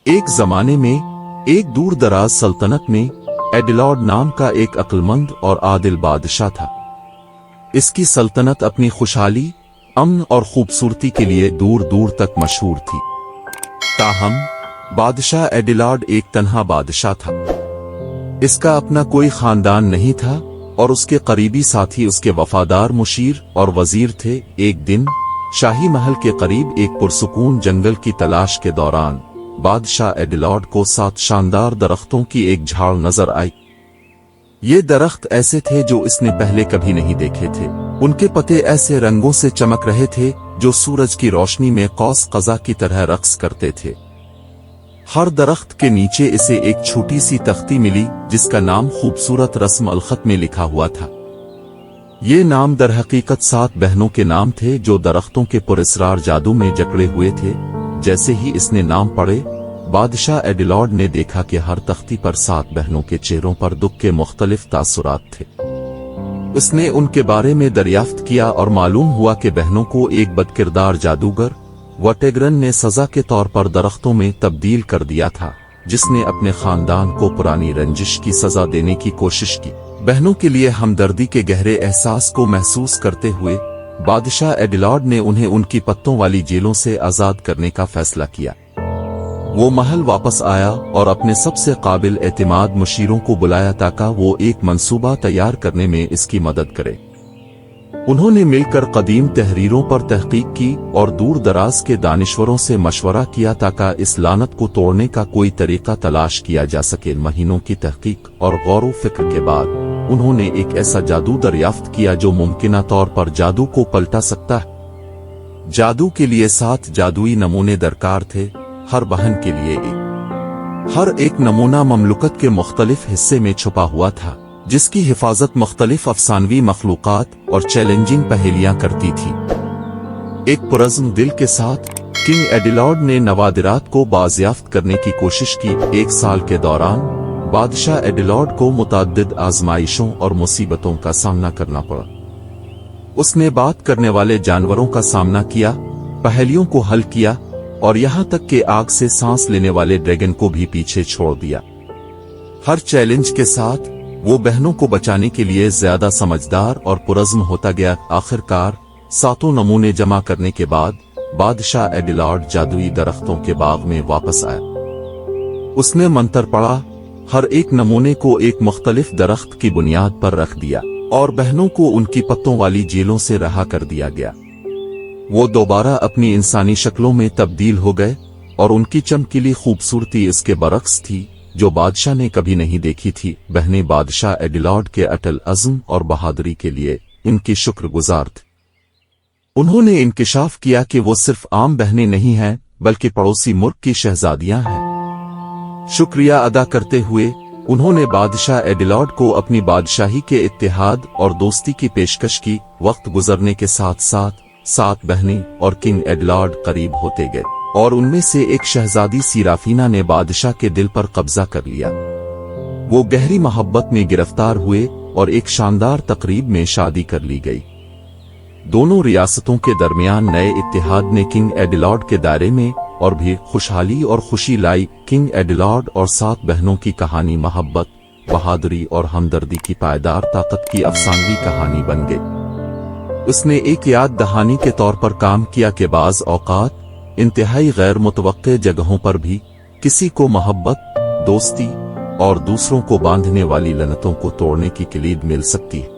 एक जमाने में एक दूर दराज सल्तनत में एडिलॉड नाम का एक अक्लमंद और आदिल बादशाह था। इसकी सल्तनत अपनी खुशहाली, अमन और खूबसूरती के लिए दूर दूर तक मशहूर थी। ताहम बादशाह एडिलॉड एक तन्हा बादशाह था। इसका अपना कोई खानदान नहीं था और उसके करीबी साथी उसके वफादार मुशीर और वजीर थे। एक दिन शाही महल के करीब एक पुरसुकून जंगल की तलाश के दौरान बादशाह एडिलॉड को 7 शानदार दरख्तों की एक झाड़ नजर आई। ये दरख्त ऐसे थे जो इसने पहले कभी नहीं देखे थे। उनके पत्ते ऐसे रंगों से चमक रहे थे जो सूरज की रोशनी में कौस कज़ा की तरह रक्स करते थे। हर दरख्त के नीचे इसे एक छोटी सी तख्ती मिली जिसका नाम खूबसूरत रस्म अलखत में लिखा हुआ था। ये नाम दरहकीकत 7 बहनों के नाम थे जो दरख्तों के पुरस्रार जादू में जकड़े हुए थे। जैसे ही इसने नाम पढ़े, बादशाह एडिलॉड ने देखा कि हर तख्ती पर 7 बहनों के चेहरों पर दुख के मुख्तलिफ तासुरात थे। उसने उनके बारे में दरियाफ्त किया और मालूम हुआ कि बहनों को एक बदकिरदार जादूगर वटेग्रन ने सजा के तौर पर दरख्तों में तब्दील कर दिया था, जिसने अपने खानदान को पुरानी रंजिश की सजा देने की कोशिश की। बहनों के लिए हमदर्दी के गहरे एहसास को महसूस करते हुए बादशाह एडिलॉड ने उन्हें उनकी पत्तों वाली जेलों से आजाद करने का फैसला किया। वो महल वापस आया और अपने सबसे काबिल एतमाद मुशीरों को बुलाया ताकि वो एक मंसूबा तैयार करने में इसकी मदद करे। उन्होंने मिलकर कदीम तहरीरों पर तहकीक की और दूर दराज के दानिश्वरों से मशवरा किया ताकि इस लानत को तोड़ने का कोई तरीका तलाश किया जा सके। महीनों की तहकीक और गौर फिक्र के बाद उन्होंने एक ऐसा जादू दरियाफ्त किया जो मुमकिना तौर पर जादू को पलटा सकता है। जादू के लिए 7 जादुई नमूने दरकार थे, हर बहन के लिए एक। हर एक नमूना ममलुकत के मुख्तलिफ हिस्से में छुपा हुआ था, जिसकी हिफाजत मुख्तलिफ अफसानवी मखलूकात और चैलेंजिंग पहेलियां करती थी। एक पुरज़्म दिल के साथ किंग एडिलॉड ने नवादिरात को बाज़याफ्त करने की कोशिश की। 1 साल के दौरान बादशाह एडिलॉड को मुतअद्दिद आजमाइशों और मुसीबतों का सामना करना पड़ा। उसने बात करने वाले जानवरों का सामना किया, पहेलियों को हल किया और यहां तक कि आग से सांस लेने वाले ड्रैगन को भी पीछे छोड़ दिया। हर चैलेंज के साथ वो बहनों को बचाने के लिए ज्यादा समझदार और पुरज़्म होता गया। आखिरकार 7 नमूने जमा करने के बाद बादशाह एडिलॉड जादुई दरख्तों के बाग में वापस आया। उसने मंत्र पढ़ा, हर एक नमूने को एक मुख्तलिफ दरख्त की बुनियाद पर रख दिया और बहनों को उनकी पत्तों वाली जेलों से रहा कर दिया गया। वो दोबारा अपनी इंसानी शक्लों में तब्दील हो गए और उनकी चमकीली खूबसूरती इसके बरक्स थी जो बादशाह ने कभी नहीं देखी थी। बहनें बादशाह एडिलॉड के अटल अज़्म और बहादुरी के लिए इनकी शुक्रगुजार थी। उन्होंने इंकिशाफ किया कि वो सिर्फ आम बहनें नहीं हैं बल्कि पड़ोसी मुल्क की शहजादियां हैं। शुक्रिया अदा करते हुए उन्होंने बादशाह एडिलॉड को अपनी बादशाही के इत्तेहाद और दोस्ती की पेशकश की। वक्त गुजरने के साथ साथ 7 बहनें और किंग एडिलॉड करीब होते गए और उनमें से एक शहजादी सीराफीना ने बादशाह के दिल पर कब्जा कर लिया। वो गहरी मोहब्बत में गिरफ्तार हुए और एक शानदार तकरीब में शादी कर ली गई। दोनों रियासतों के दरमियान नए इत्तेहाद ने किंग एडिलॉड के दायरे में और भी खुशहाली और खुशी लाई। किंग एडिलॉड और 7 बहनों की कहानी मोहब्बत, बहादुरी और हमदर्दी की पायदार ताकत की अफसानवी कहानी बन गई। उसने एक याद दहानी के तौर पर काम किया कि बाज़ औक़ात इंतहाई गैर मुतवक्के जगहों पर भी किसी को मोहब्बत, दोस्ती और दूसरों को बांधने वाली लनतों को तोड़ने की किलीद मिल सकती है।